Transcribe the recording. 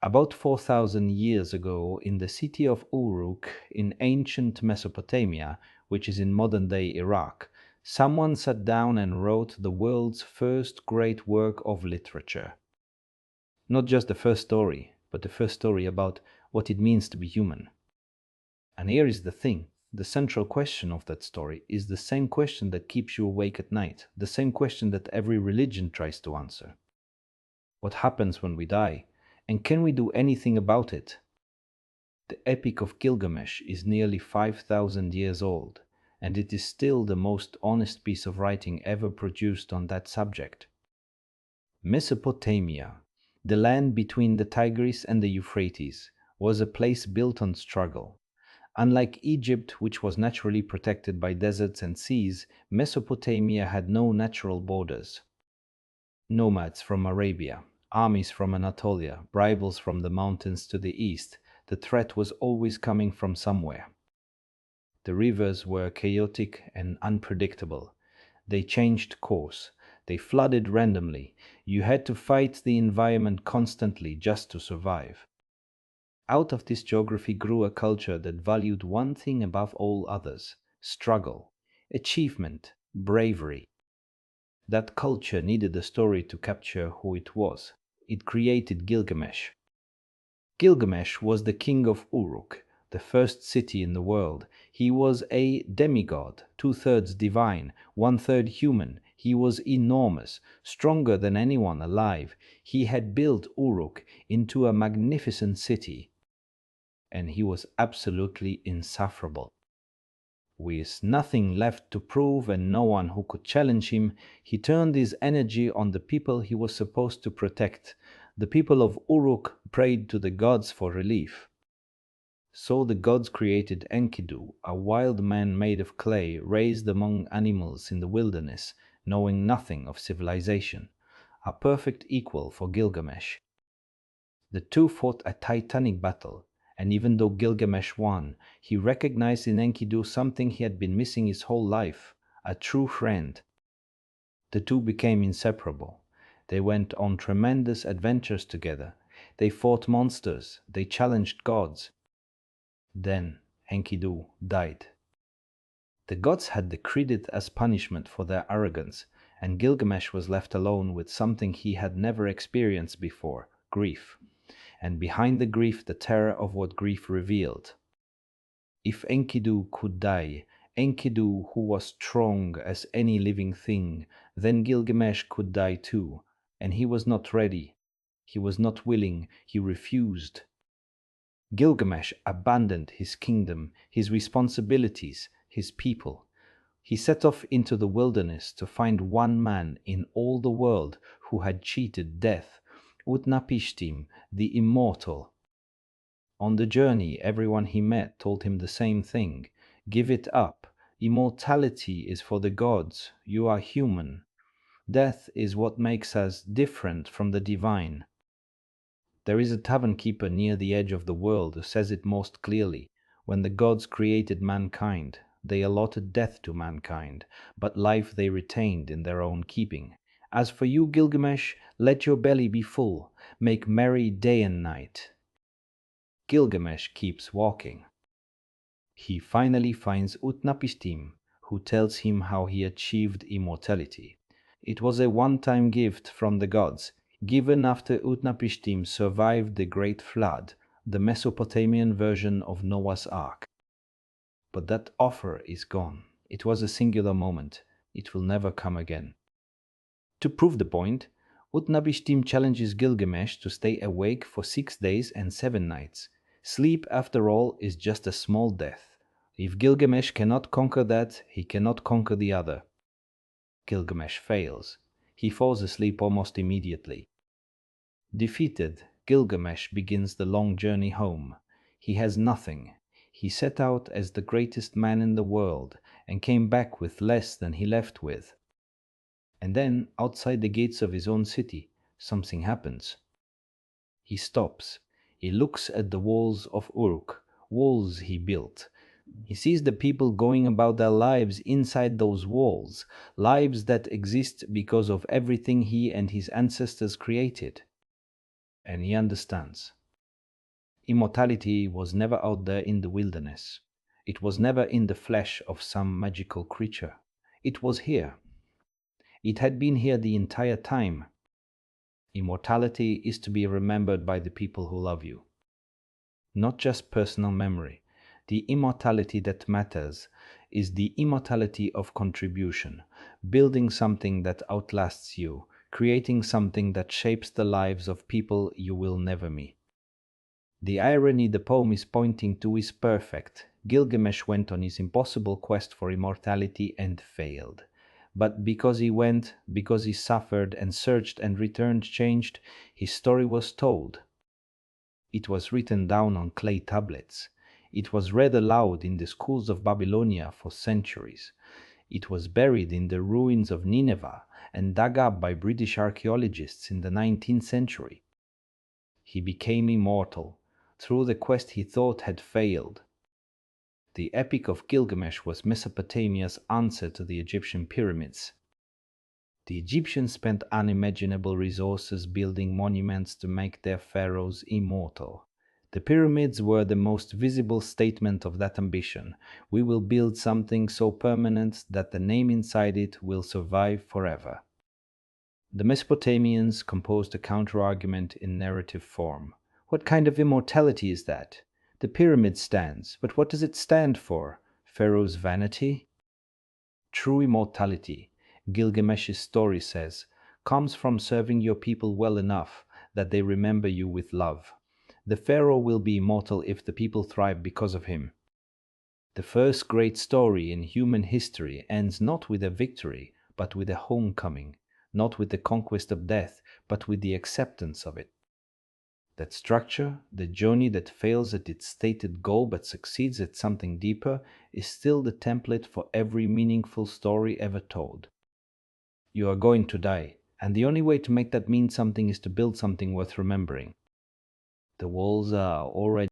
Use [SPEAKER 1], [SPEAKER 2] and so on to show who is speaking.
[SPEAKER 1] About 4,000 years ago, in the city of Uruk in ancient Mesopotamia, which is in modern-day Iraq, someone sat down and wrote the world's first great work of literature. Not just the first story, but the first story about what it means to be human. And here is the thing. The central question of that story is the same question that keeps you awake at night, the same question that every religion tries to answer. What happens when we die? And can we do anything about it? The Epic of Gilgamesh is nearly 5,000 years old, and it is still the most honest piece of writing ever produced on that subject. Mesopotamia, the land between the Tigris and the Euphrates, was a place built on struggle. Unlike Egypt, which was naturally protected by deserts and seas, Mesopotamia had no natural borders. Nomads from Arabia, armies from Anatolia, rivals from the mountains to the east, the threat was always coming from somewhere. The rivers were chaotic and unpredictable. They changed course. They flooded randomly. You had to fight the environment constantly just to survive. Out of this geography grew a culture that valued one thing above all others: struggle, achievement, bravery. That culture needed a story to capture who it was. It created Gilgamesh. Gilgamesh was the king of Uruk, the first city in the world. He was a demigod, 2/3 divine, 1/3 human. He was enormous, stronger than anyone alive. He had built Uruk into a magnificent city, and he was absolutely insufferable. With nothing left to prove and no one who could challenge him, he turned his energy on the people he was supposed to protect. The people of Uruk prayed to the gods for relief. So the gods created Enkidu, a wild man made of clay, raised among animals in the wilderness, knowing nothing of civilization, a perfect equal for Gilgamesh. The two fought a titanic battle, and even though Gilgamesh won, he recognized in Enkidu something he had been missing his whole life: a true friend. The two became inseparable. They went on tremendous adventures together. They fought monsters. They challenged gods. Then Enkidu died. The gods had decreed it as punishment for their arrogance, and Gilgamesh was left alone with something he had never experienced before: grief. And behind the grief, the terror of what grief revealed. If Enkidu could die, Enkidu, who was strong as any living thing, then Gilgamesh could die too, and he was not ready. He was not willing. He refused. Gilgamesh abandoned his kingdom, his responsibilities, his people. He set off into the wilderness to find one man in all the world who had cheated death: Utnapishtim, the immortal. On the journey, everyone he met told him the same thing: give it up. Immortality is for the gods. You are human. Death is what makes us different from the divine. There is a tavern keeper near the edge of the world who says it most clearly. When the gods created mankind, they allotted death to mankind, but life they retained in their own keeping. As for you, Gilgamesh, let your belly be full. Make merry day and night. Gilgamesh keeps walking. He finally finds Utnapishtim, who tells him how he achieved immortality. It was a one-time gift from the gods, given after Utnapishtim survived the Great Flood, the Mesopotamian version of Noah's Ark. But that offer is gone. It was a singular moment. It will never come again. To prove the point, Utnapishtim challenges Gilgamesh to stay awake for 6 days and 7 nights. Sleep, after all, is just a small death. If Gilgamesh cannot conquer that, he cannot conquer the other. Gilgamesh fails. He falls asleep almost immediately. Defeated, Gilgamesh begins the long journey home. He has nothing. He set out as the greatest man in the world and came back with less than he left with. And then, outside the gates of his own city, something happens. He stops. He looks at the walls of Uruk, walls he built. He sees the people going about their lives inside those walls, lives that exist because of everything he and his ancestors created. And he understands. immortality was never out there in the wilderness. It was never in the flesh of some magical creature. It was here. It had been here the entire time. Immortality is to be remembered by the people who love you. Not just personal memory. The immortality that matters is the immortality of contribution, building something that outlasts you, creating something that shapes the lives of people you will never meet. The irony the poem is pointing to is perfect. Gilgamesh went on his impossible quest for immortality and failed. But because he went, because he suffered and searched and returned changed, his story was told. It was written down on clay tablets. It was read aloud in the schools of Babylonia for centuries. It was buried in the ruins of Nineveh and dug up by British archaeologists in the 19th century. He became immortal through the quest he thought had failed. The Epic of Gilgamesh was Mesopotamia's answer to the Egyptian pyramids. The Egyptians spent unimaginable resources building monuments to make their pharaohs immortal. The pyramids were the most visible statement of that ambition. We will build something so permanent that the name inside it will survive forever. The Mesopotamians composed a counter-argument in narrative form. What kind of immortality is that? The pyramid stands, but what does it stand for? Pharaoh's vanity? True immortality, Gilgamesh's story says, comes from serving your people well enough that they remember you with love. The pharaoh will be immortal if the people thrive because of him. The first great story in human history ends not with a victory, but with a homecoming, not with the conquest of death, but with the acceptance of it. That structure, the journey that fails at its stated goal but succeeds at something deeper, is still the template for every meaningful story ever told. You are going to die, and the only way to make that mean something is to build something worth remembering. The walls are already